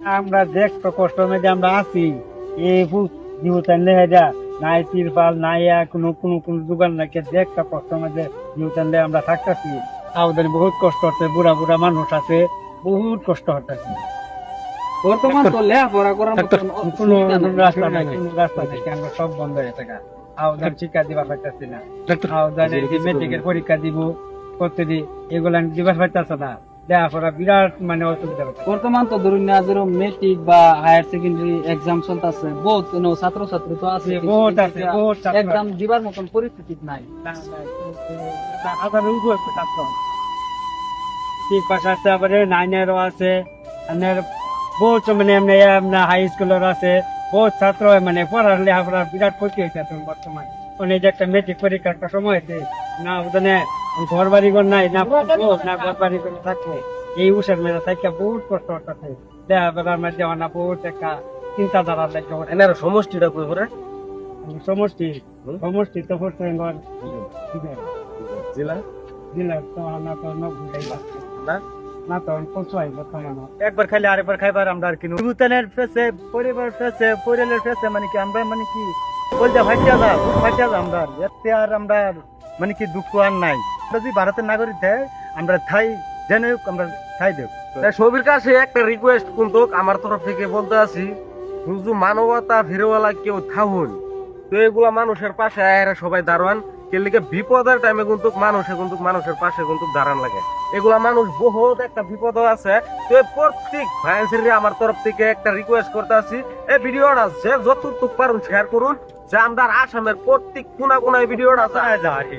আমরা দেখতো কষ্ট মধ্যে আমরা আছি এই জীবতান লেহে যা নাই তিরপাল নাই কোনো কোনো কোনো দোকান নাকি দেখতো কষ্ট মধ্যে জীবতান লেহে আমরা থাকতেছি আমাদের বহুত কষ্ট হচ্ছে বুড়া বুড়া মানুষ আছে বহুত কষ্ট হতেছে বর্তমান তো লেখাপড়া করার মতন কোনো সুবিধা নাই, রাস্তা নাই নাই। কোনো রাস্তা নাই আমরা সব বন্ধ হয়ে থাকা আওদান শিক্ষা দিবা পাইতেছি না আওদানের মেট্রিকের পরীক্ষা দিব প্রতিদি এগুলা দিবা পাইতেছে না লেখাপড়া বিরাট মানে অসুবিধা হচ্ছে বর্তমান তো ধরুন না যেরকম মেট্রিক বা হায়ার সেকেন্ডারি এক্সাম চলতেছে বহুত ছাত্র ছাত্রী তো আছে বহুত আছে, বহুত ছাত্র আছে। এক্সাম দিবার মতন পরিস্থিতি নাই। ঠিক পাশে আছে আবার নাইনেরও আছে আপনার বহুত মানে এমনি আপনার হাই স্কুলের আছে বহুত ছাত্র মানে পড়ার লেখাপড়ার বিরাট ক্ষতি হয়েছে এখন বর্তমানে মানে যে একটা মেট্রিক পরীক্ষা একটা সময় হয়েছে না ওখানে ঘর বাড়ি ঘর নাই না না ঘর বাড়ি ঘর থাকবে এই উষার মেলা থাকতে বহুত কষ্ট হচ্ছে লেখাপড়ার মধ্যে না বহুত একটা চিন্তাধারা লাগে এনার সমষ্টিটা কই করে সমষ্টি সমষ্টি তো করতে জেলা দিলাম তো আমরা তো নব্বই না না তো পৌঁছাই বর্তমানে একবার খাইলে আরেকবার খাইবার আমরা আর কিনু ভুটানের ফেসে পরিবার ফেসে পরিবারের ফেসে মানে কি আমরা মানে কি বলতে ফাটিয়া যা বুক ফাটিয়া যা আমরা এতে আর আমরা মানে কি দুঃখ আর নাই আমরা যদি ভারতের নাগরিক দেয় আমরা থাই জেনে হোক আমরা থাই দেব সবির কাছে একটা রিকোয়েস্ট কিন্তু আমার তরফ থেকে বলতে আছি শুধু মানবতা ফিরেওয়ালা কেউ থাকুন তো এগুলা মানুষের পাশে এরা সবাই দাঁড়ান কেলিকে বিপদের টাইমে কিন্তু মানুষের পাশে কিন্তু দাঁড়ান লাগে এগুলা মানুষ বহুত একটা বিপদ আছে তো প্রত্যেক ভাইয়ের আমার তরফ থেকে একটা রিকোয়েস্ট করতে আছি এই ভিডিওটা যে যতটুকু পারুন শেয়ার করুন যে আমরা আসামের প্রত্যেক কোনা কোনায় ভিডিওটা যায়